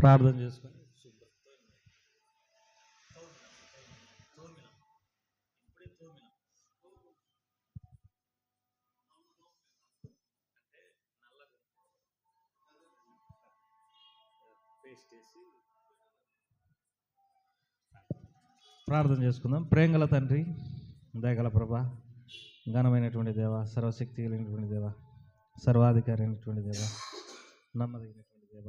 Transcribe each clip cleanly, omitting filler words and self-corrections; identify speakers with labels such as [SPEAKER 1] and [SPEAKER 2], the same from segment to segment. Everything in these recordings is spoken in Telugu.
[SPEAKER 1] ప్రార్థన చేసుకొని ప్రార్థన చేసుకుందాం. ప్రేమగల తండ్రి, దయగల ప్రభా, ఘనమైనటువంటి దేవ, సర్వశక్తి కలిగినటువంటి దేవ, సర్వాధికారి అయినటువంటి దేవ, నమ్మదగినటువంటి దేవ,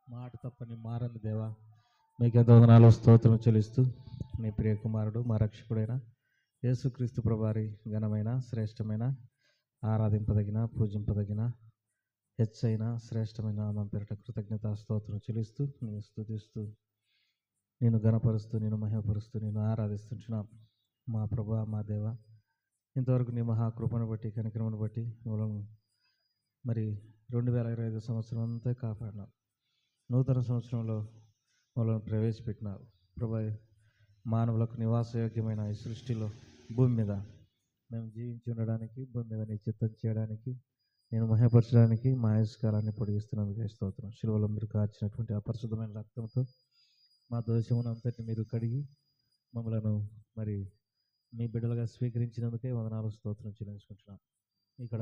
[SPEAKER 1] మాట తప్పని మారని దేవ, మీకు ఎంతో వందనాలు స్తోత్రం చెల్లిస్తూ నీ ప్రియ కుమారుడు మా రక్షకుడైన యేసుక్రీస్తు ప్రభువారి ఘనమైన శ్రేష్టమైన ఆరాధింపదగిన పూజింపదగిన హెచ్చైన శ్రేష్టమైన నామం పేరిట కృతజ్ఞత స్తోత్రం చెల్లిస్తూ నేను స్తుతిస్తూ నేను ఘనపరుస్తూ నేను మహిమపరుస్తూ నేను ఆరాధిస్తుంటున్నాం. మా ప్రభా, మా దేవ, ఇంతవరకు నీ మహాకృపను బట్టి కనికరమును బట్టి మూలం మరి 2025 సంవత్సరం అంతా కాపాడినావు. నూతన సంవత్సరంలో మూలను ప్రవేశపెట్టినావు ప్రభా. మానవులకు నివాసయోగ్యమైన ఈ సృష్టిలో భూమి మీద మేము జీవించి ఉండడానికి, భూమి మీద నీ చిత్తం చేయడానికి, నేను మహిమపరచడానికి మా ఆయుష్కాలాన్ని పొడిగిస్తున్నందుకు స్తోత్రం. శిలువలో మీరు కార్చినటువంటి అపరిశుద్ధమైన రక్తంతో మా దోషమును అంతటిని మీరు కడిగి మమ్మలను మరి మీ బిడ్డలుగా స్వీకరించినందుకే వందనాలు స్తోత్రం చెల్లించుకుంటున్నాం. ఇక్కడ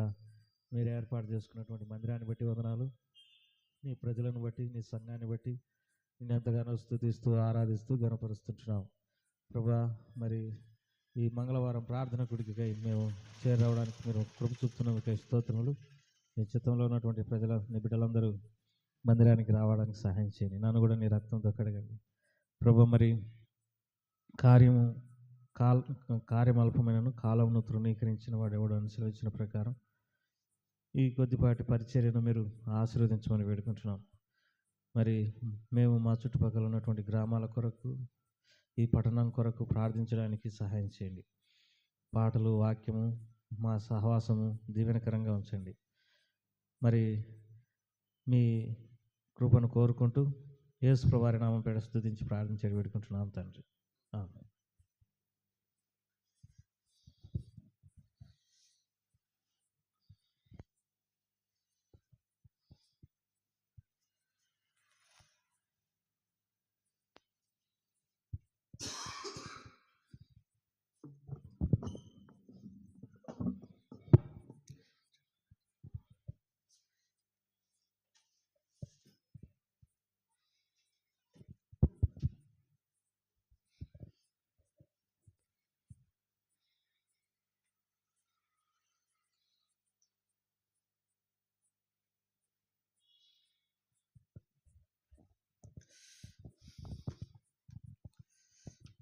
[SPEAKER 1] మీరు ఏర్పాటు చేసుకున్నటువంటి మందిరాన్ని బట్టి వందనాలు, నీ ప్రజలను బట్టి, నీ సంఘాన్ని బట్టి నేను ఎంతగానో స్తుతిస్తూ ఆరాధిస్తూ ఘనపరుస్తుంటున్నాం ప్రభా. మరి ఈ మంగళవారం ప్రార్థన కుడికై మేము చేరవడానికి మీరు కృప చూపుతున్నందుకే స్తోత్రములు. నీ చిత్తంలో ఉన్నటువంటి ప్రజల నీ బిడ్డలందరూ మందిరానికి రావడానికి సహాయం చేయండి. నన్ను కూడా నీ రక్తంతో కడగండి ప్రభా. మరి కార్యమల్పమైనను కాలమును తృణీకరించిన వాడు ఎవడు అనుసరించిన ప్రకారం ఈ కొద్దిపాటి పరిచర్యను మీరు ఆశీర్వదించమని వేడుకుంటున్నాం. మరి మేము మా చుట్టుపక్కల ఉన్నటువంటి గ్రామాల కొరకు, ఈ పట్టణం కొరకు ప్రార్థించడానికి సహాయం చేయండి. పాటలు, వాక్యము, మా సహవాసము దీవెనకరంగా ఉంచండి. మరి మీ కృపను కోరుకుంటూ యేసు ప్రభువారి నామం పేర స్తుతించి ప్రార్థించి వేడుకుంటున్నాం తండ్రి. ఆమేన్.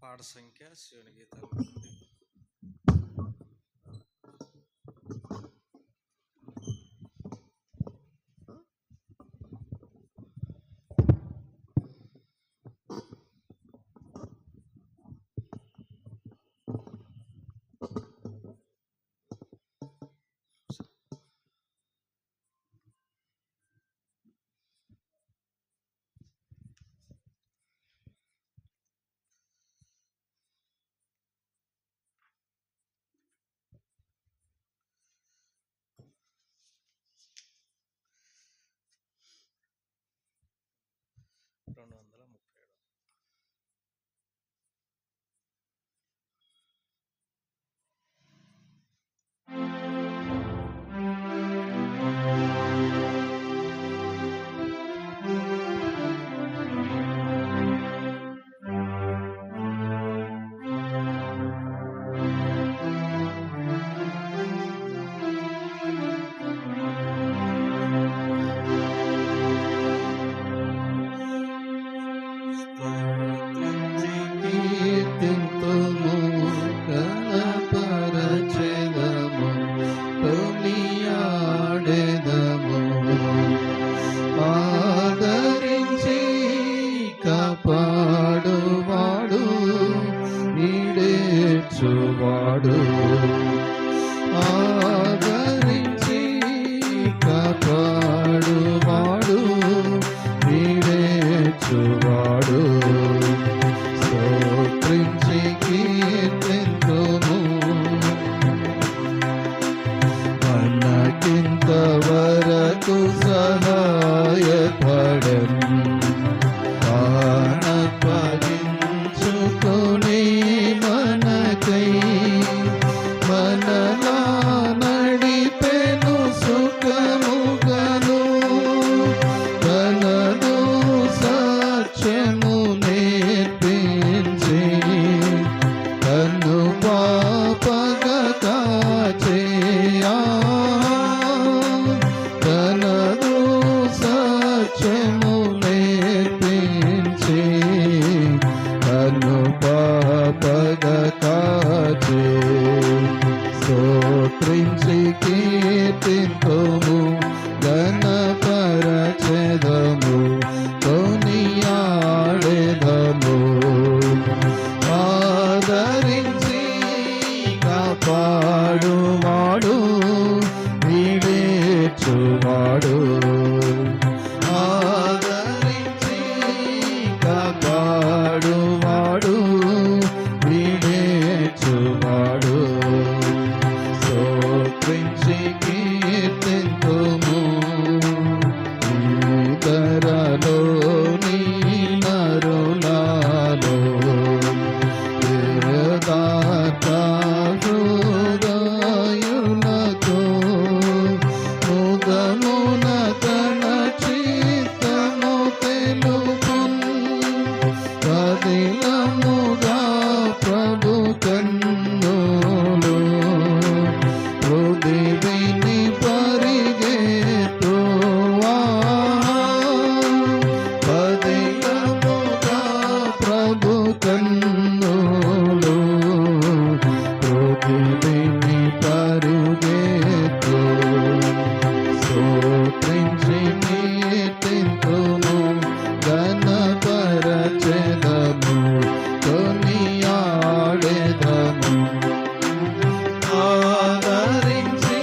[SPEAKER 1] పాట సంఖ్య శివుని గీతాలు.
[SPEAKER 2] మనకింతవరకు సహాయపడను పదిలముగా ప్రభు కన్నులు హృదయని పరిగెత్తువా పదిలముగా ప్రభు కన్నులు హృదయని పరిగెత్తు స్తోత్రించి కీర్తింతుము ఘనపరచెదము కొనియాడెదము ఆదరించి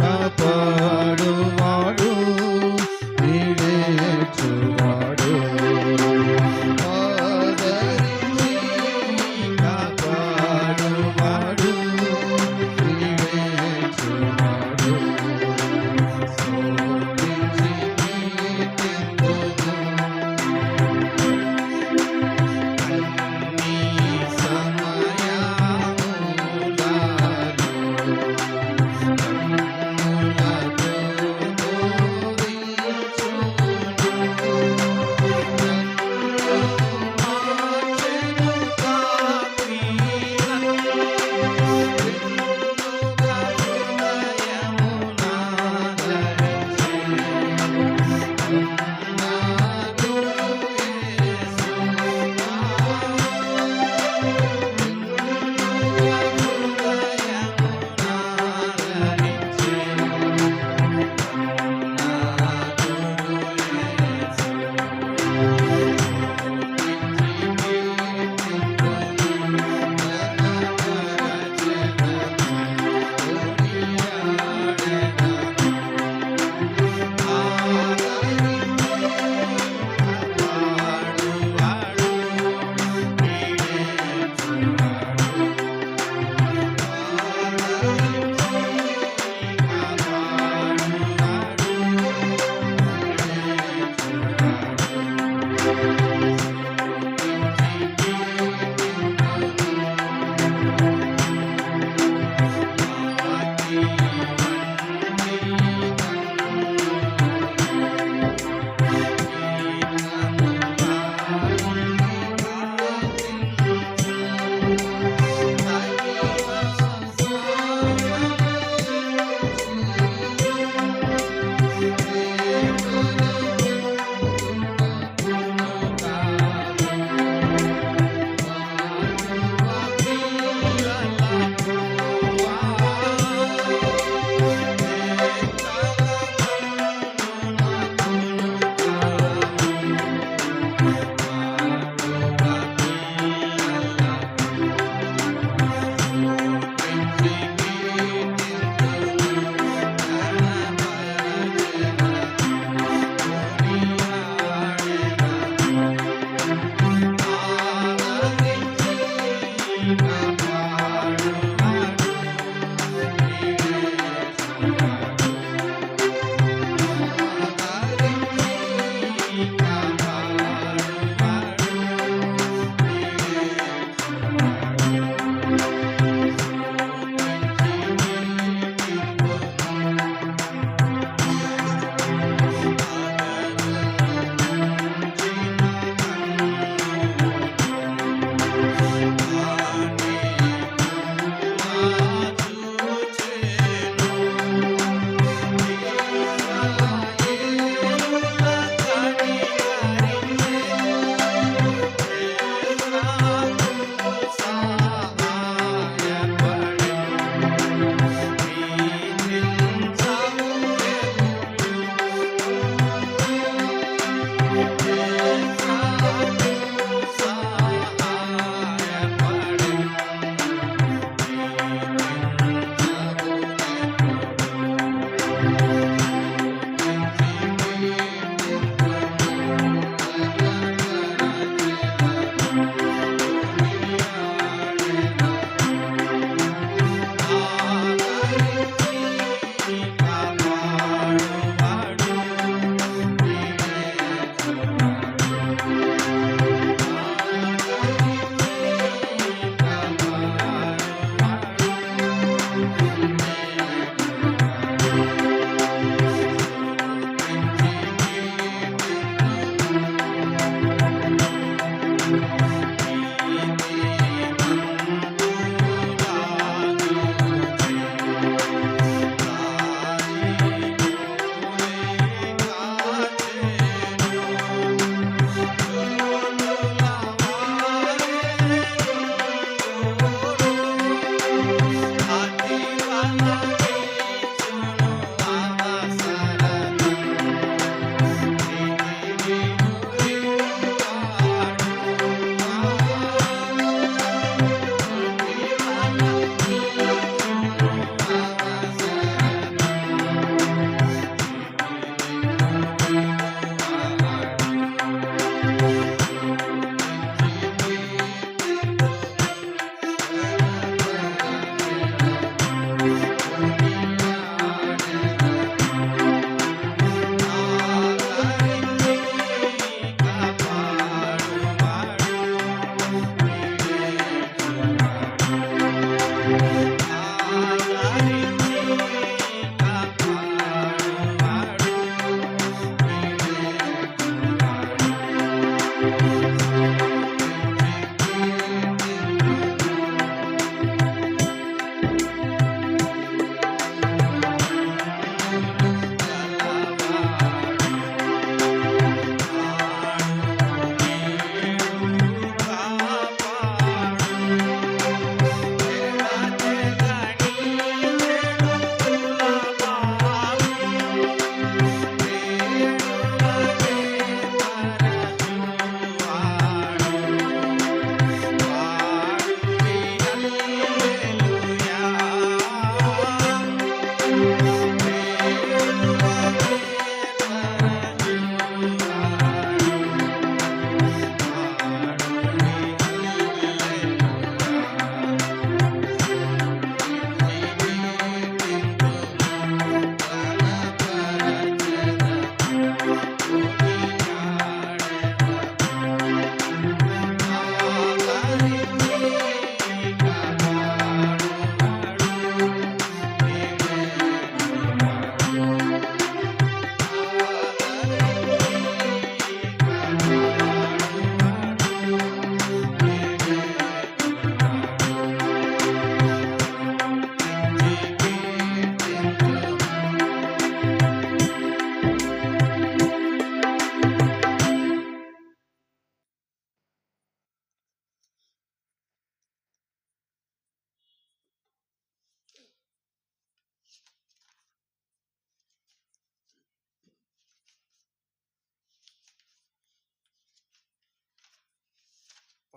[SPEAKER 2] కాపాడువాడు ఈడేర్చువాడు ఆదరించి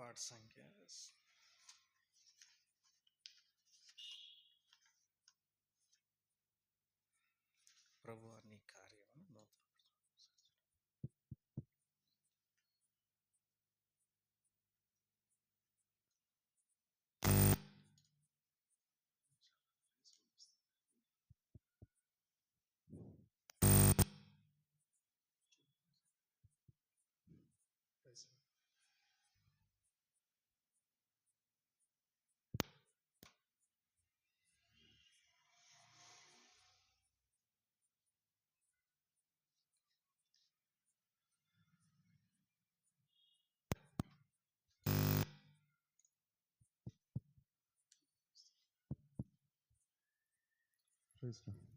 [SPEAKER 1] పాట సంఖ్య ప్రభు నీ కార్యము నూతన
[SPEAKER 2] Praise God.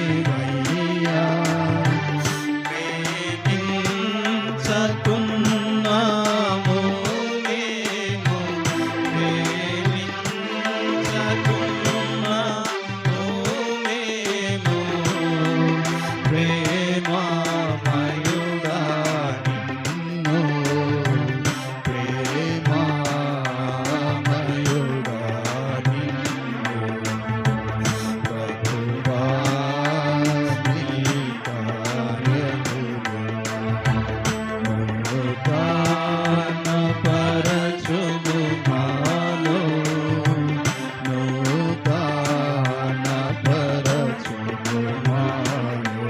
[SPEAKER 3] క్షేమమునిచ్చితివయ్యా
[SPEAKER 2] ప్రేమామయుడా నిన్ను ప్రేమామయుడా నిన్ను ప్రభువా నీ కార్యములు నూతనపరచుము నాలో నూతనపరచుము నాలో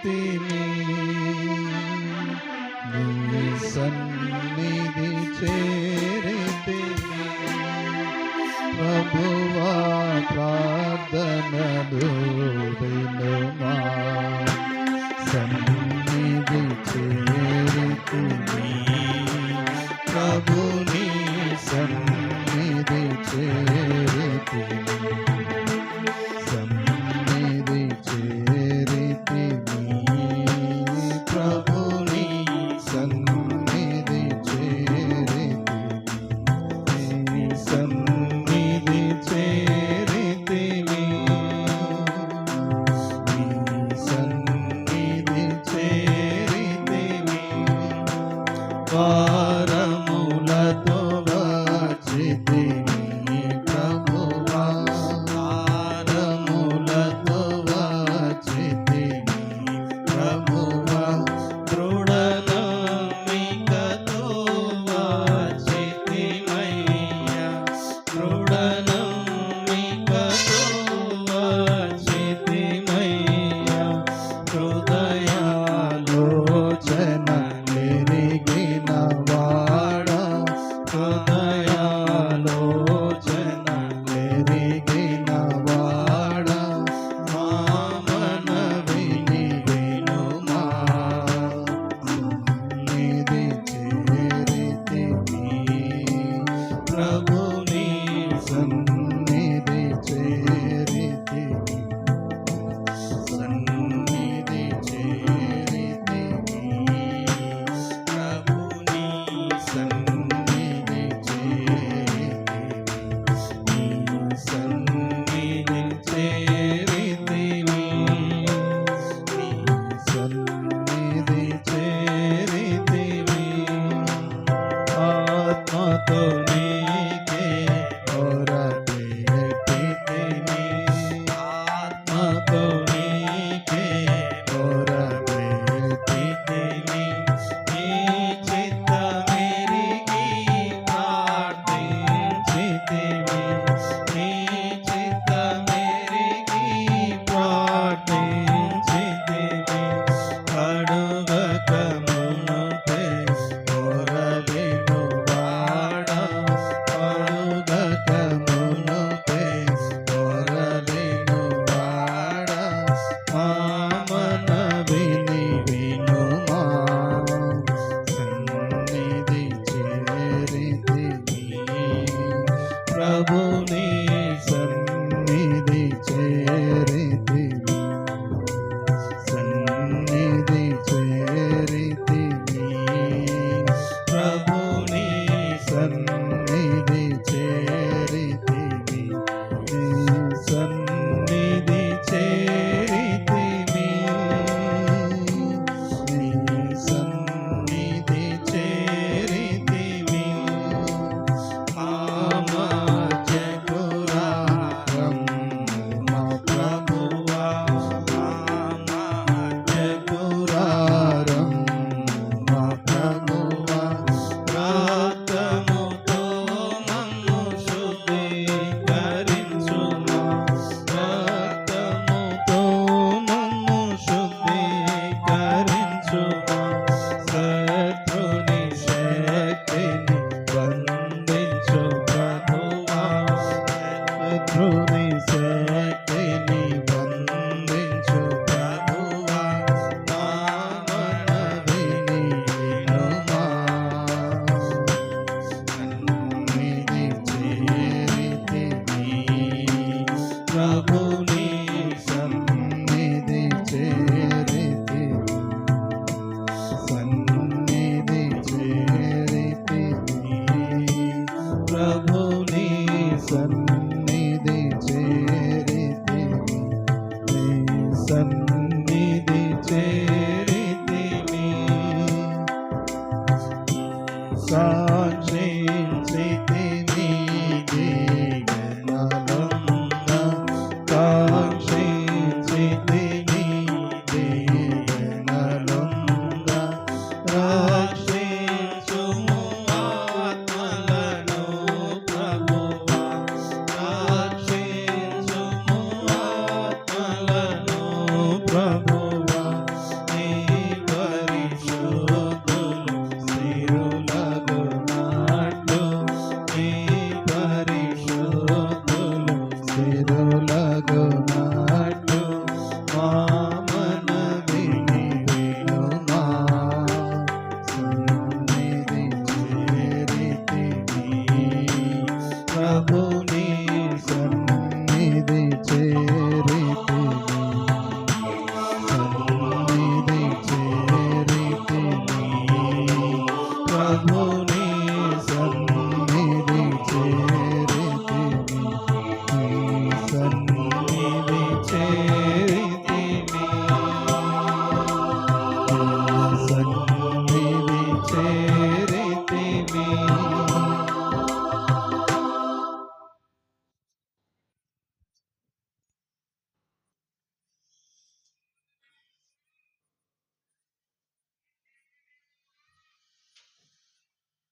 [SPEAKER 2] చేరితిని నీ సన్నిధి చేరితిని ప్రభువా ప్రార్థనలు వినుమా సన్నిధి చేరితిని ప్రభుని సన్నిధి చేరితిని సన్నిధి చేరితిని ప్రభుని సన్నిధి చేరితిని సన్నిధి చేరితిని సన్నిధి చేరితిని వారములతో వచ్చితిని ప్రభువా వారములతో వచ్చితిని ప్రభువా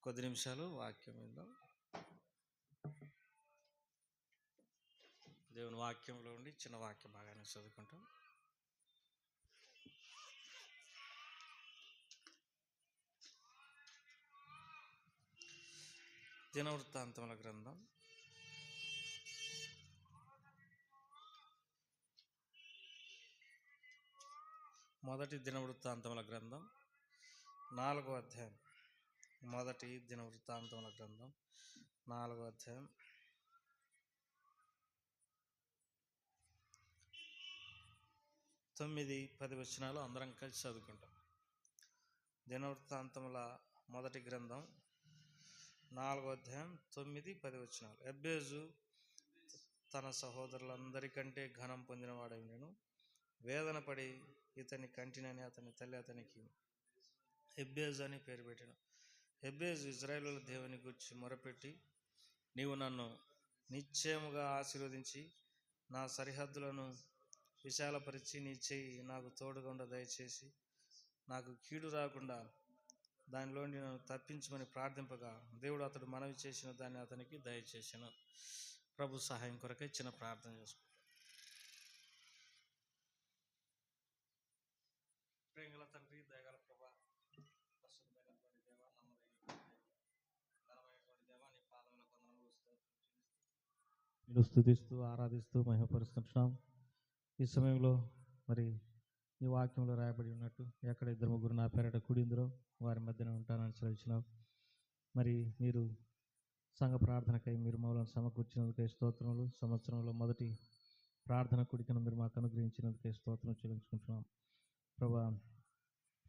[SPEAKER 1] కొద్ది నిమిషాలు వాక్యం విందాం. దేవుని వాక్యంలో ఉండి చిన్న వాక్య భాగాన్ని చదువుకుంటాం. దినవృత్తాంతముల గ్రంథం మొదటి దినవృత్తాంతముల గ్రంథం 4వ అధ్యాయం. మొదటి దినవృత్తాంతముల గ్రంథం 4వ అధ్యాయం 9-10 వచనాలు అందరం కలిసి చదువుకుంటాం. దినవృత్తాంతముల మొదటి గ్రంథం 4వ అధ్యాయం 9-10 వచనాలు. ఎబ్బేజు తన సహోదరులందరికంటే ఘనం పొందినవాడై నేను వేదన పడి ఇతని కంటినని అతని తల్లి అతనికి ఎబ్బేజు అని పేరు పెట్టాను. ఎబ్బేజు ఇజ్రాయేలుల దేవుని గురించి మొరపెట్టి, నీవు నన్ను నిశ్చయముగా ఆశీర్వదించి నా సరిహద్దులను విశాలపరిచి నీ చెయ్యి నాకు తోడుగా ఉండ దయచేసి నాకు కీడు రాకుండా దానిలోని నన్ను తప్పించమని ప్రార్థింపగా దేవుడు అతడు మనవి చేసిన దాన్ని అతనికి దయచేసాను. ప్రభు సహాయం కొరకై చిన్న ప్రార్థన చేసుకుంటాం. ప్రేమగల తండ్రి, దయగల ప్రభా, పరిశుద్ధమైనటువంటి దేవ, నమ్మదైనటువంటి దేవ, నీ పాదములకు వందనములు స్తుతిస్తూ స్తుతిస్తూ ఆరాధిస్తూ మహిమపరుస్తున్నాం. ఈ సమయంలో మరి ఈ వాక్యంలో రాయబడి ఉన్నట్టు ఎక్కడ 2-3 నా పేరట కూడిందిరో వారి మధ్యన ఉంటానని సెలవిచ్చినావు. మరి మీరు సంఘ ప్రార్థనకై మీరు మమ్మల్ని సమకూర్చినందుకై స్తోత్రములు. సంవత్సరంలో మొదటి ప్రార్థన కూడికను మీరు మాకు అనుగ్రహించినందుకై స్తోత్రం చెల్లించుకుంటున్నాం. ప్రభా,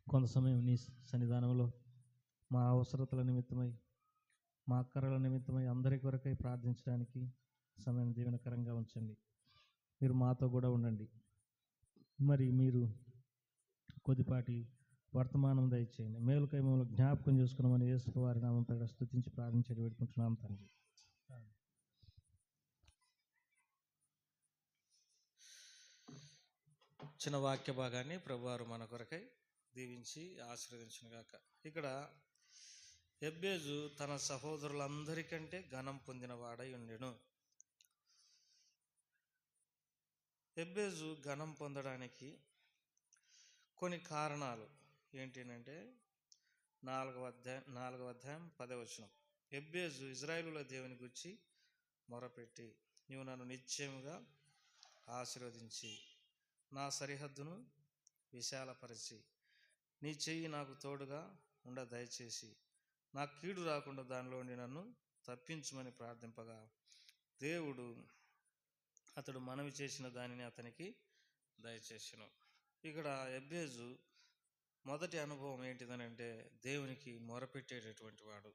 [SPEAKER 1] కొంత సమయం నీ సన్నిధానంలో మా అవసరతల నిమిత్తమై మా అక్కరల నిమిత్తమై అందరి కొరకై ప్రార్థించడానికి సమయం దీవెనకరంగా ఉంచండి. మీరు మాతో కూడా ఉండండి. మరి మీరు కొద్దిపాటి వర్తమానం దయచేయండి. మేలుకై మమ్మల్ని జ్ఞాపకం చేసుకున్నామని యేసు వారి నామం పేర స్తుతించి ప్రార్థించి పెట్టుకుంటున్నాం తండ్రి. చిన్న వాక్య భాగాన్ని ప్రభువారు మన కొరకై దీవించి ఆశీర్వదించును గాక. ఇక్కడ ఎబ్బేజు తన సహోదరులందరికంటే ఘనం పొందిన వాడై ఉండెను. ఎబ్బేజు ఘనం పొందడానికి కొన్ని కారణాలు ఏంటంటే 4వ అధ్యాయం 10వ వచనం. ఎబ్బేజు ఇజ్రాయేలుల దేవుని గురించి మొరపెట్టి, నీవు నన్ను నిశ్చయముగా ఆశీర్వదించి నా సరిహద్దును విశాలపరిచి నీ చెయ్యి నాకు తోడుగా ఉండ దయచేసి నా కీడు రాకుండా దానిలోని నన్ను తప్పించుమని ప్రార్థింపగా దేవుడు అతడు మనవి చేసిన దానిని అతనికి దయచేసెను. ఇక్కడ ఎబ్బేజు మొదటి అనుభవం ఏంటిదనంటే దేవునికి మొరపెట్టేటటువంటి వాడు.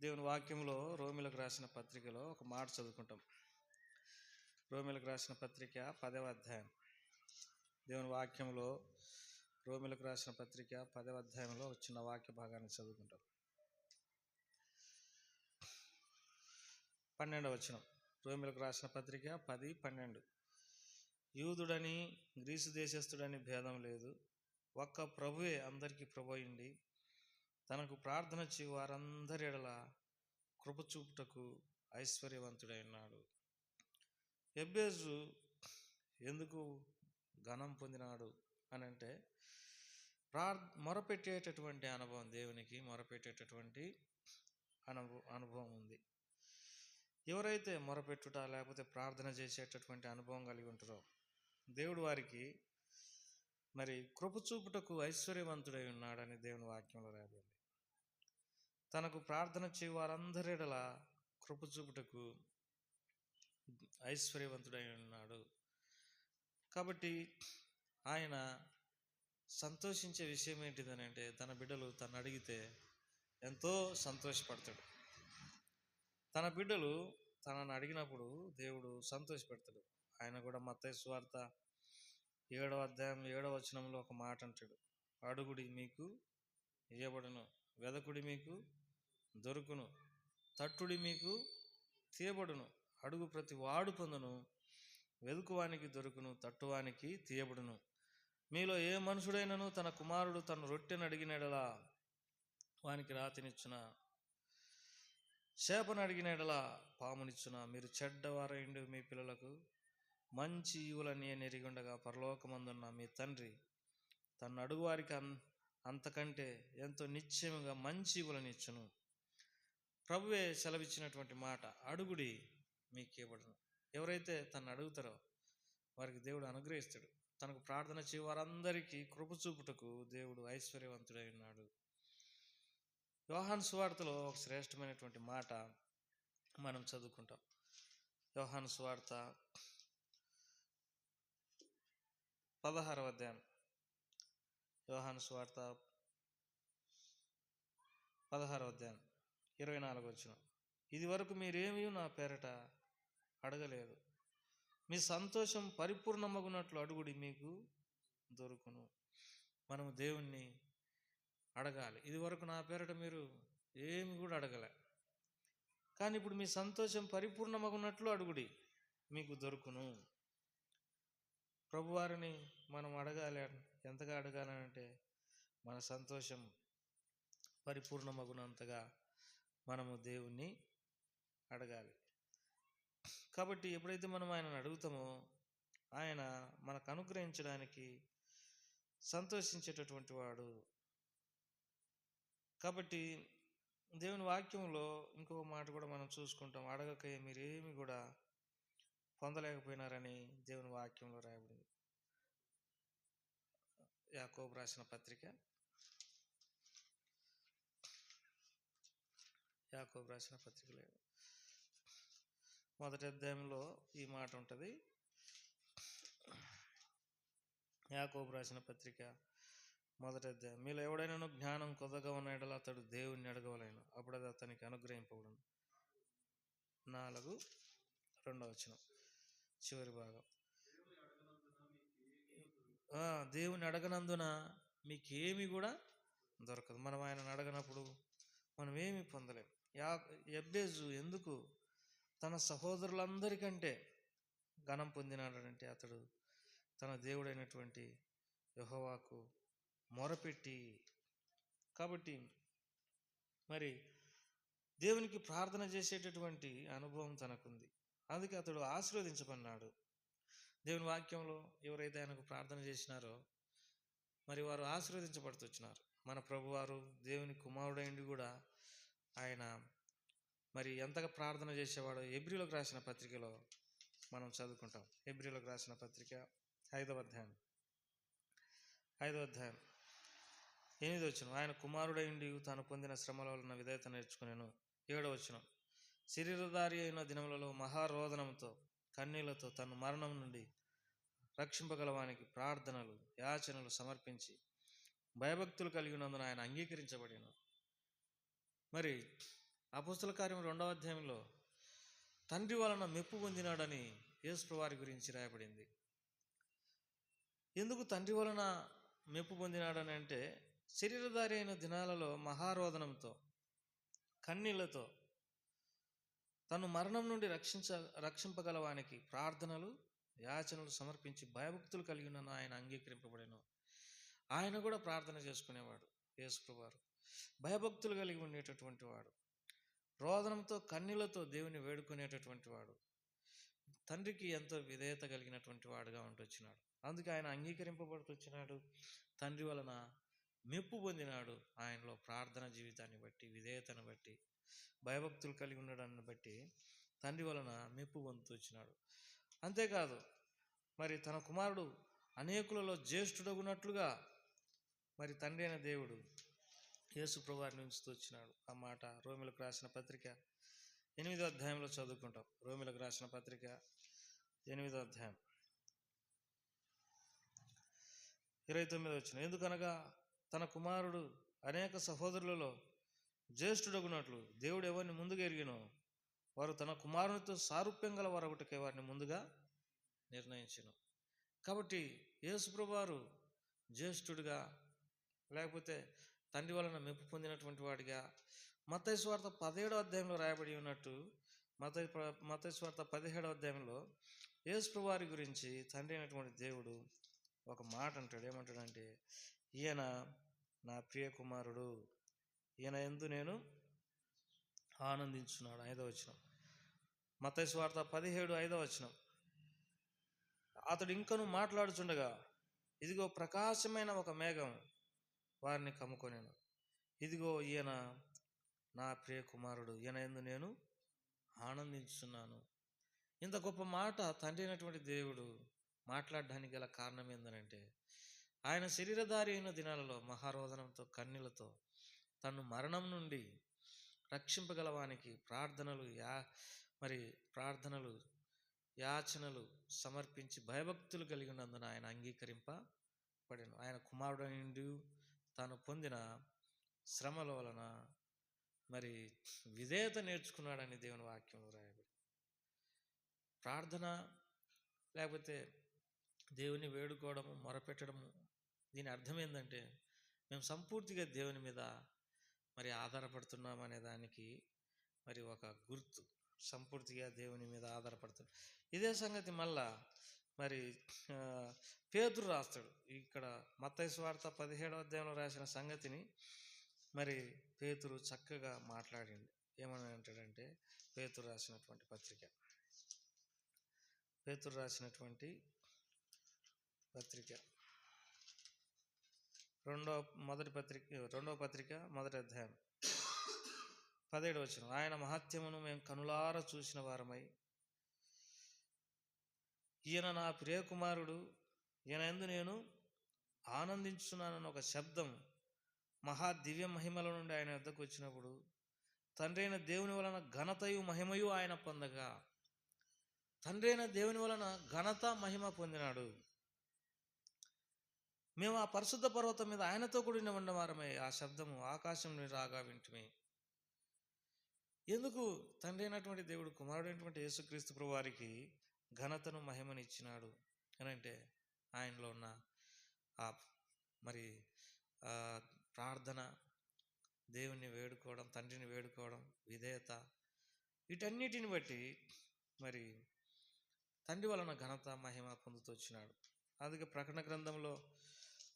[SPEAKER 1] దేవుని వాక్యంలో రోమీలకు రాసిన పత్రికలో ఒక మాట చదువుకుంటాం. రోమీలకు రాసిన పత్రిక 10వ అధ్యాయం. దేవుని వాక్యంలో రోమీలకు రాసిన పత్రిక 10వ అధ్యాయంలో చిన్న వాక్య భాగాన్ని చదువుకుంటాం. 12వ వచనం. రోమీలకు రాసిన పత్రిక 10:12. యూదుడని గ్రీసు దేశస్థుడని భేదం లేదు, ఒక్క ప్రభువే అందరికీ ప్రభు అయింది, తనకు ప్రార్థన చేయు వారందరి ఎడల కృప చూపుటకు ఐశ్వర్యవంతుడై ఉన్నాడు. ఎబ్బేజు ఎందుకు ఘనం పొందినాడు అని అంటే మొరపెట్టేటటువంటి అనుభవం, దేవునికి మొరపెట్టేటటువంటి అనుభవం ఉంది. ఎవరైతే మొరపెట్టుట లేకపోతే ప్రార్థన చేసేటటువంటి అనుభవం కలిగి ఉంటారో దేవుడు వారికి మరి కృప చూపుటకు ఐశ్వర్యవంతుడై ఉన్నాడని దేవుని వాక్యంలో రాయబడింది. తనకు ప్రార్థన చేయు వారందరి ఎడల కృప చూపుటకు ఐశ్వర్యవంతుడై ఉన్నాడు. కాబట్టి ఆయన సంతోషించే విషయం ఏంటిదని అంటే తన బిడ్డలు తను అడిగితే ఎంతో సంతోషపడతాడు. తన బిడ్డలు తనను అడిగినప్పుడు దేవుడు సంతోషపెడతాడు. ఆయన కూడా మత్తయి సువార్త 7వ అధ్యాయం 7వ వచనంలో ఒక మాట అంటాడు, అడుగుడి మీకు ఇయ్యబడును, వెదకుడి మీకు దొరుకును, తట్టుడి మీకు తీయబడును, అడుగు ప్రతి వాడు పొందును, వెదుకువానికి దొరుకును, తట్టువానికి తీయబడును. మీలో ఏ మనుషుడైనను తన కుమారుడు తన రొట్టెను అడిగినడలా వానికి రాతినిచ్చున, చేపను అడిగిన ఎడల పామునిచ్చున. మీరు చెడ్డవారైండు మీ పిల్లలకు మంచి ఈవులన్నీ నెరిగుండగా పరలోకమందున్న మీ తండ్రి తను అడుగు వారికి అంతకంటే ఎంతో నిశ్చయముగా మంచి ఈవులనిచ్చును. ప్రభువే సెలవిచ్చినటువంటి మాట, అడుగుడి మీకు ఇవ్వబడును. ఎవరైతే తను అడుగుతారో వారికి దేవుడు అనుగ్రహిస్తాడు. తనకు ప్రార్థన చేయ వారందరికీ కృప చూపుటకు దేవుడు ఐశ్వర్యవంతుడై ఉన్నాడు. యోహాను సువార్తలో ఒక శ్రేష్టమైనటువంటి మాట మనం చదువుకుంటాం. యోహాను సువార్త 16వ అధ్యాయం. యోహాను సువార్త 16వ అధ్యాయం 24వ వచనం. ఇది వరకు మీరేమీ నా పేరట అడగలేదు, మీ సంతోషం పరిపూర్ణమగునట్లు అడుగుడి మీకు దొరుకును. మనము దేవుణ్ణి అడగాలి. ఇది వరకు నా పేరట మీరు ఏమి కూడా అడగలే, కానీ ఇప్పుడు మీ సంతోషం పరిపూర్ణమగునట్లు అడుగుడి మీకు దొరుకును. ప్రభువారిని మనం అడగాలి. ఎంతగా అడగాలంటే మన సంతోషం పరిపూర్ణమగునంతగా మనము దేవుణ్ణి అడగాలి. కాబట్టి ఎప్పుడైతే మనం ఆయనను అడుగుతామో ఆయన మనకు అనుగ్రహించడానికి సంతోషించేటటువంటి వాడు. కాబట్టి దేవుని వాక్యంలో ఇంకో మాట కూడా మనం చూసుకుంటాం, అడగక మీరేమి కూడా పొందలేకపోయినారని దేవుని వాక్యంలో రాయబడింది. యాకోబు రాసిన పత్రిక 1వ అధ్యాయంలో ఈ మాట ఉంటుంది. యాకోబు రాసిన పత్రిక 1వ అధ్యాయం. మీలో ఎవడైనా జ్ఞానం కొద్దిగా ఉన్న ఎడల అతడు దేవుణ్ణి అడగవలేను, అప్పుడు అది అతనికి అనుగ్రహింపబడును. 4:2 వచనం చివరి భాగం. దేవుని అడగనందున మీకేమి కూడా దొరకదు. మనం ఆయన అడగనప్పుడు మనం ఏమి పొందలేం. యెబ్బేజు ఎందుకు తన సహోదరులందరికంటే ఘనం పొందినాడంటే అతడు తన దేవుడైనటువంటి యెహోవాకు మొరపెట్టి. కాబట్టి మరి దేవునికి ప్రార్థన చేసేటటువంటి అనుభవం తనకుంది. అందుకే అతడు ఆశీర్వదించబడినాడు. దేవుని వాక్యంలో ఎవరైతే ఆయనకు ప్రార్థన చేసినారో మరి వారు ఆశీర్వదించబడుతున్నారు. మన ప్రభువారు దేవుని కుమారుడైండి కూడా ఆయన మరి ఎంతగా ప్రార్థన చేసేవాడు హెబ్రీయులకు రాసిన పత్రికలో మనం చదువుకుంటాం. హెబ్రీయులకు రాసిన పత్రిక 5వ అధ్యాయం 8వ వచనం. ఆయన కుమారుడైండి తాను పొందిన శ్రమల వలన విధేయత నేర్చుకునేను. 7వ వచనం. శరీరధారి అయిన దినములలో మహారోదనంతో కన్నీళ్లతో తను మరణం నుండి రక్షింపగలవానికి ప్రార్థనలు యాచనలు సమర్పించి భయభక్తులు కలిగి ఉన్నందున ఆయన అంగీకరించబడిను. మరి అపోస్తల కార్యం 2వ అధ్యాయంలో తండ్రి వలన మెప్పు పొందినాడని యేసు వారి గురించి రాయబడింది. ఎందుకు తండ్రి వలన మెప్పు పొందినాడని అంటే శరీరధారి అయిన దినాలలో మహారోదనంతో కన్నీళ్లతో తను మరణం నుండి రక్షింపగలవానికి ప్రార్థనలు యాచనలు సమర్పించి భయభక్తులు కలిగి ఉన్న ఆయన అంగీకరింపబడెను. ఆయన కూడా ప్రార్థన చేసుకునేవాడు. యేసుప్రభువారు భయభక్తులు కలిగి ఉండేటటువంటి వాడు, రోదనంతో కన్నీళ్లతో దేవుని వేడుకునేటటువంటి వాడు, తండ్రికి ఎంతో విధేయత కలిగినటువంటి వాడుగా ఉంటొచ్చినాడు. అందుకే ఆయన అంగీకరింపబడుతొచ్చినాడు. తండ్రి వలన మెప్పు పొందినాడు. ఆయనలో ప్రార్థన జీవితాన్ని బట్టి, విధేయతను బట్టి, భయభక్తులు కలిగి ఉండడాన్ని బట్టి తండ్రి వలన మెప్పు పొందుతూ వచ్చినాడు. అంతేకాదు మరి తన కుమారుడు అనేకులలో జ్యేష్ఠుడగునట్లుగా మరి తండ్రి అయిన దేవుడు యేసు ప్రభువారిని ఉంచుతూ వచ్చినాడు. ఆ మాట రోమిలకు రాసిన పత్రిక 8వ అధ్యాయంలో చదువుకుంటాం. రోమిలకు రాసిన పత్రిక 8వ అధ్యాయం 29వ వచనం. ఎందుకనగా తన కుమారుడు అనేక సహోదరులలో జ్యేష్ఠుడగునట్లు దేవుడు ఎవరిని ముందుగా ఎరిగినో వారు తన కుమారునితో సారూప్యం గల వారొకటికే వారిని ముందుగా నిర్ణయించెను. కాబట్టి యేసుప్రభువారు జ్యేష్ఠుడిగా లేకపోతే తండ్రి వలన మెప్పు పొందినటువంటి వాడిగా మత్తయి సువార్త 17వ అధ్యాయంలో రాయబడి ఉన్నట్టు మత్తయి సువార్త 17వ అధ్యాయంలో యేసుప్రభువారి గురించి తండ్రి అయినటువంటి దేవుడు ఒక మాట అంటాడు. ఏమంటాడంటే, ఈయన నా ప్రియ కుమారుడు, ఈయన యందు నేను ఆనందించున్నాడు. 5వ వచనం, మత్తయి సువార్త 17:5 వచనం. అతడు ఇంకను మాట్లాడుచుండగా ఇదిగో ప్రకాశమైన ఒక మేఘం వారిని కమ్ముకొనెను. ఇదిగో ఈయన నా ప్రియ కుమారుడు, ఈయన యందు నేను ఆనందించున్నాను. ఇంత గొప్ప మాట తండ్రి అయినటువంటి దేవుడు మాట్లాడడానికి గల కారణం ఏంటంటే, ఆయన శరీరధారి అయిన దినాలలో మహారోదనంతో కన్నీళ్లతో తను మరణం నుండి రక్షింపగలవానికి ప్రార్థనలు యాచనలు సమర్పించి భయభక్తులు కలిగి ఉన్నందున ఆయన అంగీకరింపబడెను. ఆయన కుమారుడు నుండి తాను పొందిన శ్రమల వలన విధేయత నేర్చుకున్నాడని దేవుని వాక్యంలో రాయబడి. ప్రార్థన లేకపోతే దేవుని వేడుకోవడము, మొరపెట్టడము, దీని అర్థం ఏంటంటే మేము సంపూర్తిగా దేవుని మీద ఆధారపడుతున్నాం అనే దానికి ఒక గుర్తు. సంపూర్తిగా దేవుని మీద ఆధారపడుతున్నాం. ఇదే సంగతి మళ్ళా పేతురు రాస్తాడు. ఇక్కడ మత్తయి సువార్త 17వ అధ్యాయంలో రాసిన సంగతిని పేతురు చక్కగా మాట్లాడిండు. ఏమని అంటాడంటే, పేతురు రాసినటువంటి పత్రిక రెండవ పత్రిక మొదటి అధ్యాయం 17వ వచనం. ఆయన మహత్యమును మేము కనులార చూసిన వారమై, ఈయన నా ప్రియ కుమారుడు, ఈయన యందు నేను ఆనందించున్నానని ఒక శబ్దం మహా దివ్య మహిమల నుండి ఆయన వద్దకు వచ్చినప్పుడు తండ్రి అయిన దేవుని వలన ఘనతయు మహిమయు ఆయన పొందగా, తండ్రి అయిన దేవుని వలన ఘనత మహిమ పొందినాడు. మేము ఆ పరిశుద్ధ పర్వతం మీద ఆయనతో కూడిన ఉండవారమై ఆ శబ్దము ఆకాశం నుండి రాగా వింటిమి. ఎందుకు తండ్రి అయినటువంటి దేవుడు కుమారుడైనటువంటి యేసుక్రీస్తు ప్రభు వారికి ఘనతను మహిమను ఇచ్చినాడు అని అంటే, ఆయనలో ఉన్న ప్రార్థన, దేవుణ్ణి వేడుకోవడం, తండ్రిని వేడుకోవడం, విధేయత, వీటన్నిటిని బట్టి తండ్రి వలన ఘనత మహిమ పొందుతూ వచ్చినాడు. అందుకే ప్రకటన గ్రంథంలో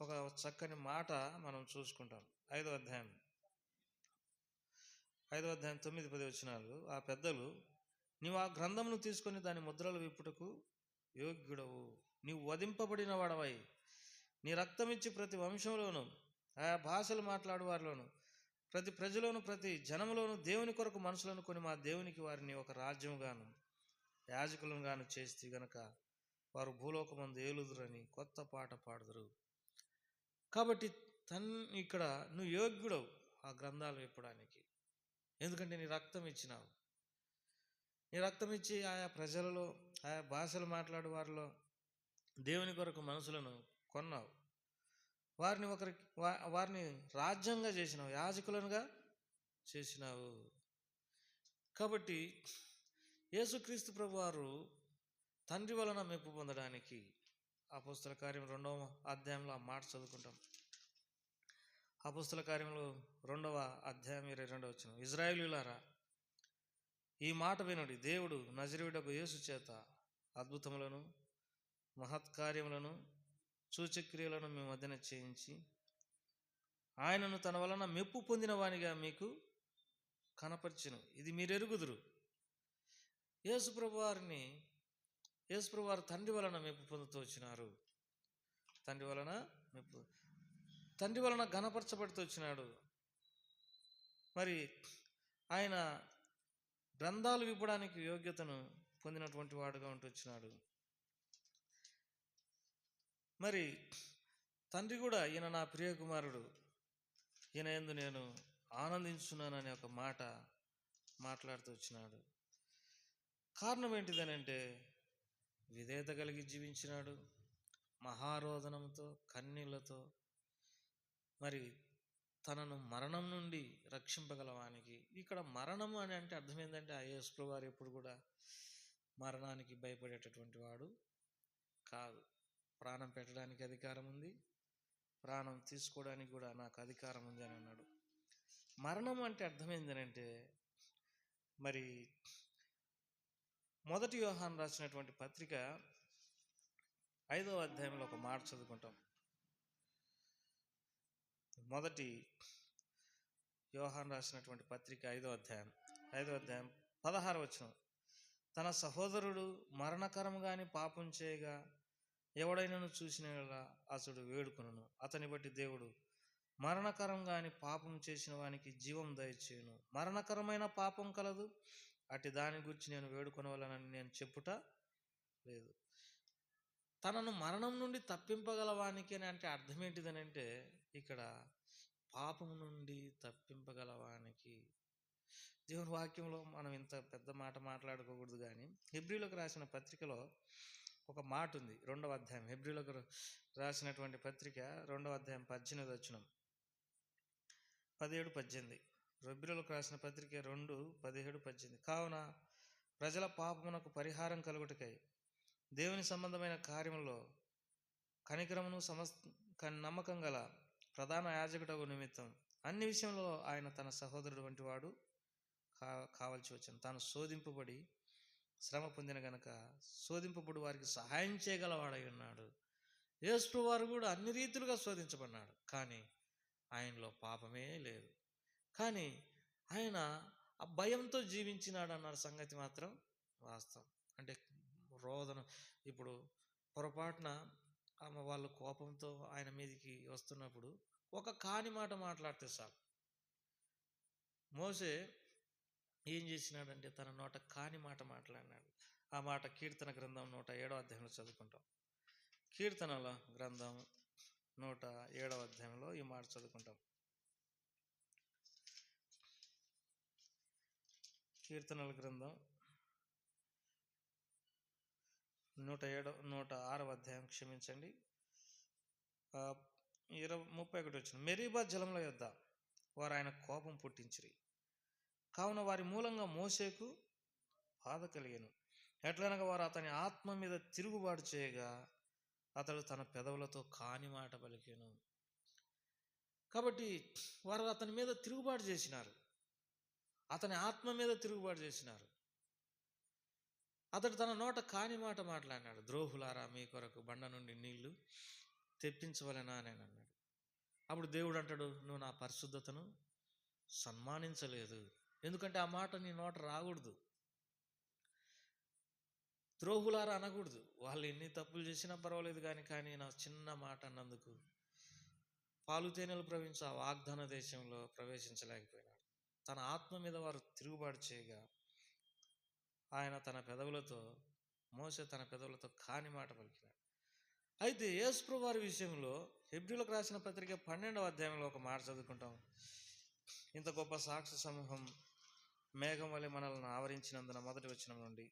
[SPEAKER 1] ఒక చక్కని మాట మనం చూసుకుంటాం. 5వ అధ్యాయం 9-10 వచనాలు. ఆ పెద్దలు, నీవు ఆ గ్రంథమును తీసుకొని దాని ముద్రలు విప్పుటకు యోగ్యుడవు, నీవు వధింపబడిన వాడవై నీ రక్తమిచ్చి ప్రతి వంశంలోను, ఆయా భాషలు మాట్లాడు వారిలోను, ప్రతి ప్రజలోను, ప్రతి జనములోను దేవుని కొరకు మనుషులను కొని మా దేవునికి వారిని ఒక రాజ్యముగాను యాజకులను గాను చేస్తే గనక వారు భూలోకమందు ఏలుదురని కొత్త పాట పాడుదురు. కాబట్టి ఇక్కడ నువ్వు యోగ్యుడవు ఆ గ్రంథాలు విప్పడానికి. ఎందుకంటే నీ రక్తం ఇచ్చినావు. నీ రక్తం ఇచ్చి ఆయా ప్రజలలో, ఆయా భాషలు మాట్లాడు వారిలో దేవుని కొరకు మనుషులను కొన్నావు. వారిని రాజ్యంగా చేసినావు, యాజకులనుగా చేసినావు. కాబట్టి యేసుక్రీస్తు ప్రభు వారు తండ్రి వలన మెప్పు పొందడానికి అపోస్తల కార్యం 2వ అధ్యాయంలో ఆ మాట చదువుకుంటాం. అపోస్తల కార్యంలో 2వ అధ్యాయం 22వ వచనం. ఇశ్రాయేలీయులారా, ఈ మాట వినుడి, దేవుడు నజరేయుడగు యేసు చేత అద్భుతములను, మహత్కార్యములను, సూచక్రియలను మీ మధ్యన చేయించి ఆయనను తన వలన మెప్పు పొందిన వానిగా మీకు కనపరిచెను. ఇది మీరు ఎరుగుదురు. యేసుప్రభు వారు తండ్రి వలన మెప్పు పొందుతూ వచ్చినారు. తండ్రి వలన ఘనపరచబడుతూ వచ్చినాడు. ఆయన గ్రంథాలు విప్పడానికి యోగ్యతను పొందినటువంటి వాడుగా ఉంటూ వచ్చినాడు. తండ్రి కూడా ఈయన నా ప్రియ కుమారుడు, ఈయన యందు నేను ఆనందించున్నాననే ఒక మాట మాట్లాడుతూ వచ్చినాడు. కారణం ఏంటిదనంటే, విధేయత కలిగి జీవించినాడు. మహారోదనంతో, కన్నీళ్లతో తనను మరణం నుండి రక్షింపగలవానికి. ఇక్కడ మరణము అని అంటే అర్థం ఏంటంటే, ఆ యేసు ప్రభువు వారు ఎప్పుడు కూడా మరణానికి భయపడేటటువంటి వాడు కాదు. ప్రాణం పెట్టడానికి అధికారం ఉంది, ప్రాణం తీసుకోవడానికి కూడా నాకు అధికారం ఉంది అని అన్నాడు. మరణం అంటే అర్థం ఏంటంటే, 1 యోహాను రాసినటువంటి పత్రిక 5వ అధ్యాయంలో ఒక మాట చదువుకుంటాం. 1 యోహాను రాసినటువంటి పత్రిక 5వ అధ్యాయం 16వ వచనం. తన సహోదరుడు మరణకరం గాని పాపం చేయగా ఎవడైనను చూసిన అతడు వేడుకొనును. అతని బట్టి దేవుడు మరణకరం గాని పాపం చేసిన వానికి జీవం దయచేయును. మరణకరమైన పాపం కలదు, అటు దాని గురించి నేను వేడుకొనవలనని నేను చెప్పుట లేదు. తనను మరణం నుండి తప్పింపగలవానికి అని అంటే అర్థం ఏంటిదని అంటే, ఇక్కడ పాపము నుండి తప్పింపగలవానికి. దేవుని వాక్యంలో మనం ఇంత పెద్ద మాట మాట్లాడుకోకూడదు, కానీ హెబ్రీలకు రాసిన పత్రికలో ఒక మాట ఉంది. 2వ అధ్యాయం, హెబ్రీలకు రాసినటువంటి పత్రిక 2వ అధ్యాయం 18వ వచనం, 17-18. హెబ్రీలకు రాసిన పత్రిక 2:17-18. కావున ప్రజల పాపమునకు పరిహారం కలుగుటకై దేవుని సంబంధమైన కార్యములో కనికరమును నమ్మకం గల ప్రధాన యాజకుడగు నిమిత్తం అన్ని విషయంలో ఆయన తన సహోదరుడు వంటి వాడు కావాల్సి వచ్చాను. తాను శోధింపబడి శ్రమ పొందిన గనక శోధింపబడి వారికి సహాయం చేయగలవాడై ఉన్నాడు. యేసు వారు కూడా అన్ని రీతులుగా శోధించబడినాడు, కానీ ఆయనలో పాపమే లేదు. కానీ ఆయన ఆ భయంతో జీవించినాడు అన్న సంగతి మాత్రం వాస్తవం. అంటే రోదన, ఇప్పుడు పొరపాటున వాళ్ళ కోపంతో ఆయన మీదకి వస్తున్నప్పుడు ఒక కాని మాట మాట్లాడితే చాలు. మోసే ఏం చేసినాడంటే తన నోట కాని మాట మాట్లాడినాడు. ఆ మాట కీర్తన గ్రంథం 107వ అధ్యాయంలో చదువుకుంటాం. కీర్తనల గ్రంథం 107వ అధ్యాయంలో ఈ మాట చదువుకుంటాం. కీర్తనల గ్రంథం 106వ అధ్యాయం, క్షమించండి, 31 వచ్చిన. మెరీబా జలముల యొద్ద వారు ఆయన కోపం పుట్టించిరి, కావున వారి మూలంగా మోసేకు బాధ కలిగెను. ఎట్లనగా వారు అతని ఆత్మ మీద తిరుగుబాటు చేయగా అతడు తన పెదవులతో కాని మాట పలికెను. కాబట్టి వారు అతని మీద తిరుగుబాటు చేసినారు, అతని ఆత్మ మీద తిరుగుబాటు చేసినారు. అతడు తన నోట కాని మాట మాట్లాడినాడు. ద్రోహులారా, మీ కొరకు బండ నుండి నీళ్లు తెప్పించవలెనా అని అన్నాడు. అప్పుడు దేవుడు అంటాడు, నువ్వు నా పరిశుద్ధతను సన్మానించలేదు, ఎందుకంటే ఆ మాట నీ నోట రాకూడదు. ద్రోహులారా అనకూడదు. వాళ్ళు ఎన్ని తప్పులు చేసినా పర్వాలేదు, కానీ నా చిన్న మాట అన్నందుకు పాలు తేనెలు ప్రవహించి ఆ వాగ్దాన దేశంలో ప్రవేశించలేకపోయినాడు. తన ఆత్మ మీద వారు తిరుగుబాటు చేయగా మోసే తన పెదవులతో కాని మాట పలికినాడు. అయితే యేసు వారి విషయంలో హెబ్రీలకు రాసిన పత్రిక 12వ అధ్యాయంలో ఒక మాట చదువుకుంటాం. ఇంత గొప్ప సాక్షి సమూహం మేఘం వలె మనల్ని ఆవరించినందున, మొదటి వచనం నుండి,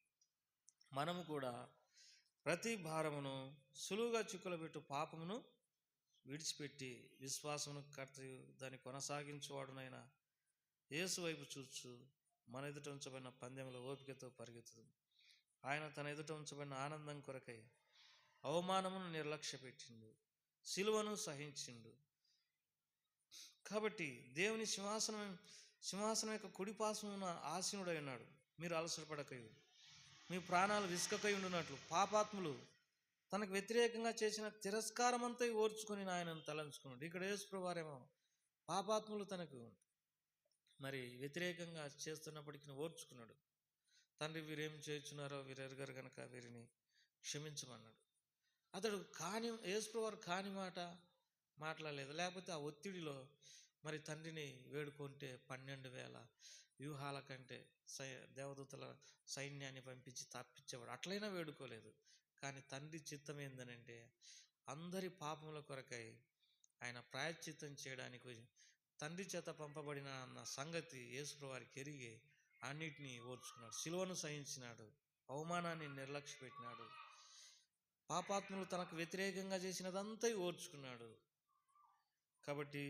[SPEAKER 1] మనము కూడా ప్రతి భారమును సులువుగా చిక్కులబెట్టు పాపమును విడిచిపెట్టి విశ్వాసమును కర్తయు దాన్ని కొనసాగించువాడునైన యేసు వైపు చూచు మన ఎదుట ఉంచబడిన పందెంలో ఓపికతో పరిగెత్తు. ఆయన తన ఎదుట ఉంచబడిన ఆనందం కొరకై అవమానమును నిర్లక్ష్య పెట్టిండు, సిలువను సహించిండు. కాబట్టి దేవుని సింహాసనం యొక్క కుడిపార్శ్వమున ఆసీనుడై ఉన్నాడు. మీరు అలసటపడకయు మీ ప్రాణాలు విసుకకై ఉండునట్లు పాపాత్ములు తనకు వ్యతిరేకంగా చేసిన తిరస్కారమంతా ఓర్చుకొని ఆయనను తలంచుకున్నాడు. ఇక్కడ యేసు వారేమో పాపాత్ములు తనకు వ్యతిరేకంగా చేస్తున్నప్పటికీ ఓర్చుకున్నాడు. తండ్రి, వీరేం చేస్తున్నారో వీరెరగరు కనుక వీరిని క్షమించమన్నాడు. అతడు యేసు వారు కాని మాట మాట్లాడలేదు. లేకపోతే ఆ ఒత్తిడిలో తండ్రిని వేడుకుంటే 12,000 వ్యూహాల కంటే దేవదూతల సైన్యాన్ని పంపించి తప్పించేవాడు. అట్లయినా వేడుకోలేదు. కానీ తండ్రి చిత్తం ఏందనంటే అందరి పాపముల కొరకై ఆయన ప్రాయశ్చిత్తం చేయడానికి తండ్రి చేత పంపబడిన అన్న సంగతి యేసు వారికి ఎరిగి అన్నిటినీ ఓర్చుకున్నాడు. సిలువను సహించినాడు, అవమానాన్ని నిర్లక్ష్య పెట్టినాడు, పాపాత్ములు తనకు వ్యతిరేకంగా చేసినదంతా ఓర్చుకున్నాడు. కాబట్టి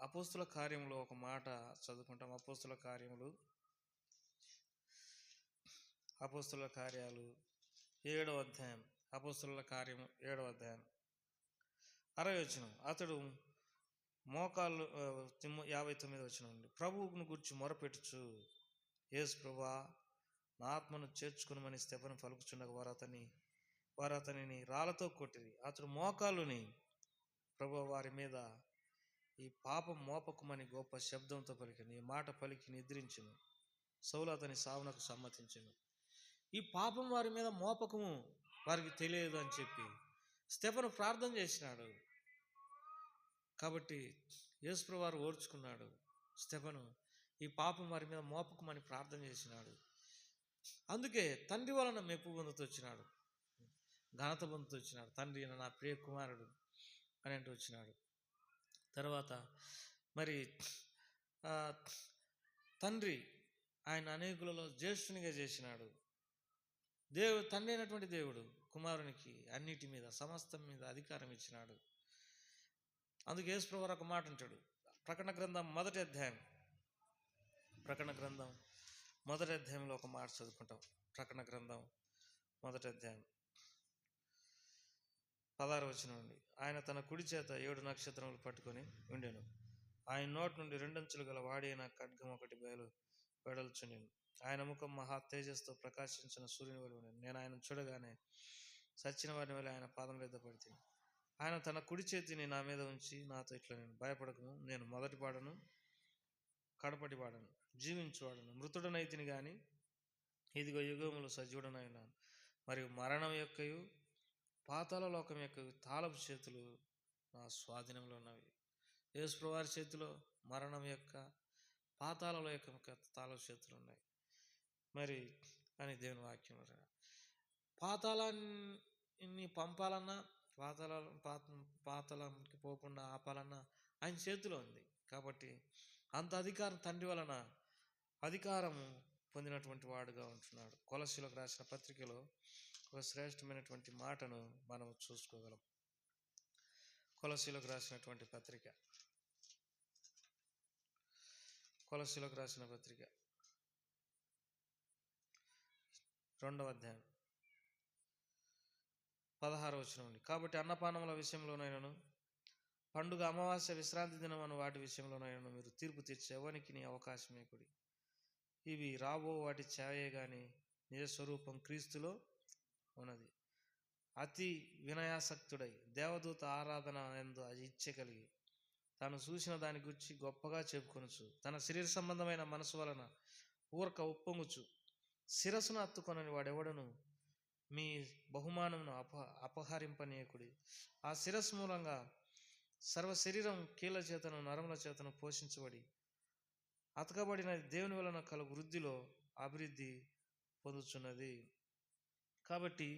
[SPEAKER 1] అపోస్తుల కార్యములో ఒక మాట చదువుకుంటాం. అపోస్తుల కార్యాలు 7వ అధ్యాయం, అపోస్తుల కార్యము 7వ అధ్యాయం 60వ వచనం. అతడు మోకాళ్ళు 59వ వచనం నుండి ప్రభువును గురించి మొరపెట్టుచు, యేసు ప్రభువా, నా ఆత్మను చేర్చుకునమని స్తెఫను పలుకుచుండగా వారు అతనిని రాళ్లతో కొట్టిరి. అతడు మోకాళ్ళుని ప్రభువు వారి మీద
[SPEAKER 3] ఈ పాపం మోపకమని గొప్ప శబ్దంతో పలికిన ఈ మాట పలికి నిద్రించును. సౌలు అతని సావునకు సమ్మతించును. ఈ పాపం వారి మీద మోపకము వారికి తెలియదు అని చెప్పి స్టెఫను ప్రార్థన చేసినాడు. కాబట్టి యేసుప్రభువు వారు ఓర్చుకున్నాడు. స్టెఫను ఈ పాపం వారి మీద మోపకమని ప్రార్థన చేసినాడు. అందుకే తండ్రి వలన మెప్పు పొందుతూ వచ్చినాడు, ఘనత పొందుతూ వచ్చినాడు. తండ్రి నా ప్రియ కుమారుడు అని అంటూ వచ్చినాడు. తర్వాత మరి తండ్రి ఆయన అనేకులలో జ్యేష్ఠునిగా చేసినాడు. తండ్రి అయినటువంటి దేవుడు కుమారునికి అన్నిటి మీద సమస్తం మీద అధికారం ఇచ్చినాడు. అందుకే యేసుప్రభువు వారు ఒక మాట అంటాడు. ప్రకటన గ్రంథం మొదటి అధ్యాయంలో ఒక మాట చదువుకుంటాం. ప్రకటన గ్రంథం మొదటి అధ్యాయం 16వ వచనం నుండి. ఆయన తన కుడి చేత 7 నక్షత్రములు పట్టుకొని ఉండెను. ఆయన నోటి నుండి 2 అంచులు గల వాడైన ఖడ్గం ఒకటి వెడల్చుండెను. ఆయన ముఖం మహా తేజస్తో ప్రకాశించిన సూర్యుని వలె ఉండెను. నేను ఆయన చూడగానే సచ్చిన వారిని వలె ఆయన పాదముల యొద్ద పడితిని. ఆయన తన కుడి చేతిని నా మీద ఉంచి నాతో ఇట్లా, నేను భయపడకము, నేను మొదటి వాడను, కడపటి వాడను, జీవించువాడను, మృతుడనైతిని గాని ఇదిగో యుగములు సజీవుడనైనాను. మరియు మరణం యొక్కయు పాతాళ లోకం యొక్క తాళపు చేతులు నా స్వాధీనంలో ఉన్నవి. యేసుప్రభువు వారి చేతిలో మరణం యొక్క పాతాళ యొక్క తాళపు చేతులు ఉన్నాయి. మరి అని దేవుని వాక్యం. పాతాళాన్ని పంపాలన్నా పాతాళంకి పోకుండా ఆపాలన్నా ఆయన చేతిలో ఉంది. కాబట్టి అంత అధికారం తండ్రి వలన అధికారము పొందినటువంటి వాడుగా ఉంటున్నాడు. కొలస్సీలకు రాసిన పత్రికలో ఒక శ్రేష్టమైనటువంటి మాటను మనం చూసుకోగలం. కొలస్సీలకు రాసినటువంటి పత్రిక 2వ అధ్యాయం 16వ వచనం నుండి. కాబట్టి అన్నపానముల విషయంలోనైనాను, పండుగ, అమావాస్య, విశ్రాంతి దినం అను వాటి విషయంలోనైనా మీరు తీర్పు తీర్చే ఎవరికి నీ అవకాశమే కుడి. ఇవి రాబో వాటి ఛాయే గాని నిజ స్వరూపం క్రీస్తులో ఉన్నది. అతి వినయాసక్తుడై దేవదూత ఆరాధన ఎందు ఇచ్చే కలిగి తాను చూసిన దాని గురించి గొప్పగా చెప్పుకొనుచు తన శరీర సంబంధమైన మనసు వలన ఊరక ఉప్పొంగుచు శిరస్సును హత్తుకొనని వాడెవడను మీ బహుమానమును అపహరింపనీయకుడి. ఆ శిరస్సు మూలంగా సర్వ శరీరం కీళ్ళ చేతను నరముల చేతను పోషించబడి అతకబడిన దేవుని వలన కలుగు వృద్ధిలో అభివృద్ధి పొందుతున్నది. కాబట్టి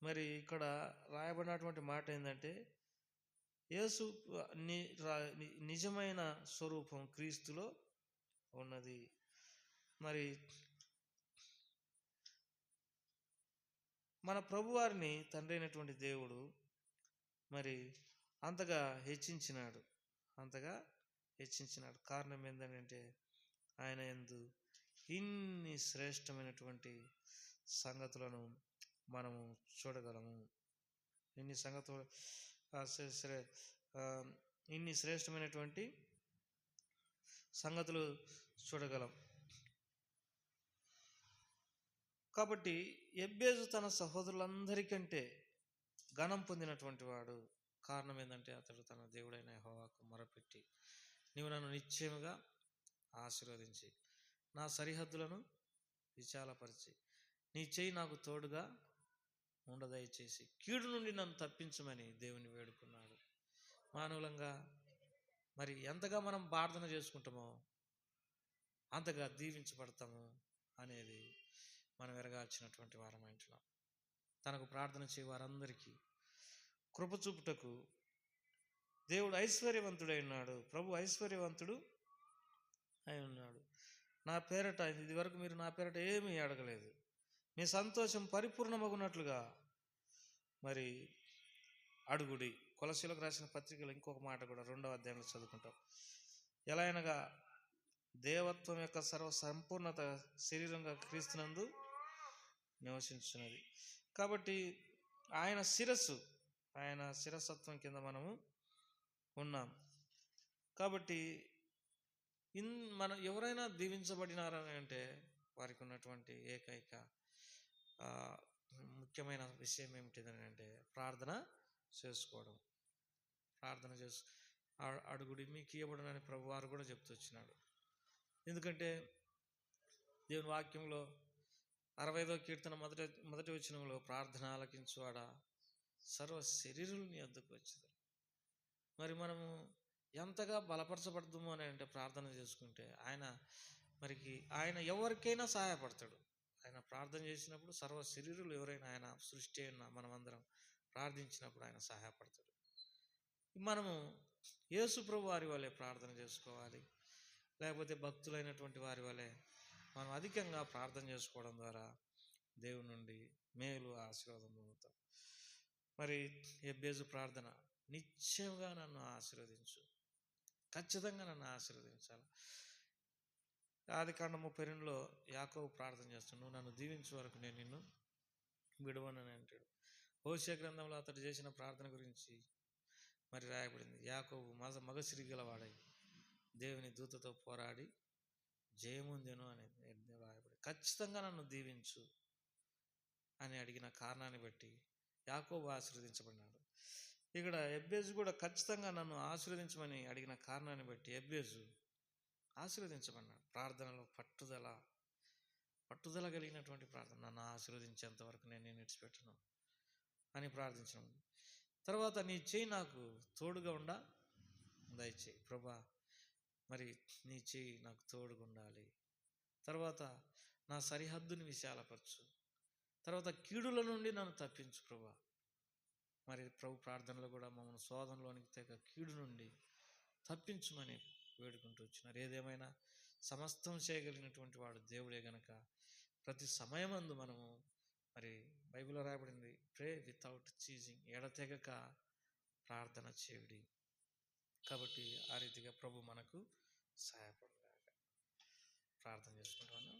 [SPEAKER 3] మరి ఇక్కడ రాయబడినటువంటి మాట ఏంటంటే యేసు నిజమైన స్వరూపం క్రీస్తులో ఉన్నది. మరి మన ప్రభువారిని తండ్రి అయినటువంటి దేవుడు మరి అంతగా హెచ్చించినాడు. కారణం ఏంటంటే ఆయన యందు ఇన్ని శ్రేష్టమైనటువంటి సంగతులను మనము చూడగలము. ఇన్ని శ్రేష్టమైనటువంటి సంగతులు చూడగలం. కాబట్టి ఎబ్బేజు తన సహోదరులందరికంటే ఘనం పొందినటువంటి వాడు. కారణం ఏంటంటే అతడు తన దేవుడైన యెహోవాకు మొరపెట్టి, నీవు నన్ను నిశ్చయముగా ఆశీర్వదించి నా సరిహద్దులను విశాలపరిచి నీ చెయ్యి నాకు తోడుగా ఉండదయచేసి కీడు నుండి నన్ను తప్పించమని దేవుని వేడుకున్నాడు. మానవులంగా మరి ఎంతగా మనం ప్రార్థన చేసుకుంటామో అంతగా దీవించబడతాము అనేది మనం ఎరగాల్సినటువంటి వారం ఇంట్లో. తనకు ప్రార్థన చేయ వారందరికీ కృప చూపుటకు దేవుడు ఐశ్వర్యవంతుడై ఉన్నాడు. ప్రభు ఐశ్వర్యవంతుడు అయి ఉన్నాడు. నా పేరట ఇది వరకు మీరు నా పేరట ఏమీ అడగలేదు, మీ సంతోషం పరిపూర్ణమగునట్లుగా మరి అడుగుడి. కొలస్సీలకు రాసిన పత్రికలో ఇంకొక మాట కూడా 2వ అధ్యాయంలో చదువుకుంటాం. ఎలా అనగా దేవత్వం యొక్క సర్వ సంపూర్ణత శరీరంగా క్రీస్తునందు నివసించున్నది. కాబట్టి ఆయన శిరస్సత్వం కింద మనము ఉన్నాం. కాబట్టి మనం ఎవరైనా దీవించబడినారని అంటే వారికి ఉన్నటువంటి ఏకైక ముఖ్యమైన విషయం ఏమిటిదని అంటే ప్రార్థన చేసుకోవడం. అడుగుడి మీకు ఇవ్వబడునని ప్రభు వారు కూడా చెప్తూ వచ్చినాడు. ఎందుకంటే దేవుని వాక్యంలో 65వ కీర్తన మొదటి వచనంలో ప్రార్థన ఆలకించువాడా సర్వ శరీరులు నీ వద్దకు వచ్చేది. మరి మనము ఎంతగా బలపరచబడదుము అని అంటే ప్రార్థన చేసుకుంటే ఆయన ఎవరికైనా సహాయపడతాడు. ఆయన ప్రార్థన చేసినప్పుడు సర్వ శరీరులు ఎవరైనా ఆయన సృష్టి అయిన మనమందరం ప్రార్థించినప్పుడు ఆయన సహాయపడతాడు. మనము యేసు ప్రభు వారి వలె ప్రార్థన చేసుకోవాలి. లేకపోతే భక్తులైనటువంటి వారి వలె మనం అధికంగా ప్రార్థన చేసుకోవడం ద్వారా దేవుని నుండి మేలు ఆశీర్వాదం పొందుతాం. మరి ఎబ్బేజు ప్రార్థన, నిశ్చయంగా నన్ను ఆశీర్వదించు, ఖచ్చితంగా నన్ను ఆశీర్వదించాలి. ఆదికాండం 32లో యాకోబు ప్రార్థన చేస్తాడు, నువ్వు నన్ను దీవించే వరకు నేను నిన్ను విడవనని అంటాడు. హోషేయ గ్రంథంలో అతడు చేసిన ప్రార్థన గురించి మరి రాయబడింది. యాకోబు మగసిరి గలవాడై దేవుని దూతతో పోరాడి జయముందెను అనేది రాయబడి, ఖచ్చితంగా నన్ను దీవించు అని అడిగిన కారణాన్ని బట్టి యాకోబు ఆశీర్వదించబడినాడు. ఇక్కడ ఎబ్బేజు కూడా ఖచ్చితంగా నన్ను ఆశీర్వదించమని అడిగిన కారణాన్ని బట్టి ఎబ్బేజు ఆశీర్వదించబడినాడు. ప్రార్థనలో పట్టుదల కలిగినటువంటి ప్రార్థన, నన్ను ఆశీర్వదించేంత వరకు నేను విడిచిపెట్టను అని ప్రార్థించడం. తర్వాత నీ చేయి నాకు తోడుగా దయచేయి ప్రభా, మరి నీ చేయి నాకు తోడుగా ఉండాలి. తర్వాత నా సరిహద్దుని విశాలపరచు. తర్వాత కీడుల నుండి నన్ను తప్పించు ప్రభా. మరి ప్రభు ప్రార్థనలో కూడా మమ్మల్ని శోధనలోనికి తెగ కీడు నుండి తప్పించుమని వేడుకుంటూ వచ్చినారు. ఏదేమైనా సమస్తం చేయగలిగినటువంటి వాడు దేవుడే గనక ప్రతి సమయమందు మనము మరి బైబిల్లో రాయబడింది, ప్రే వితౌట్ చీజింగ్, ఎడతెగక ప్రార్థన చేయుడి. కాబట్టి ఆ రీతిగా ప్రభు మనకు సహాయపడగా ప్రార్థన చేసుకుంటాను.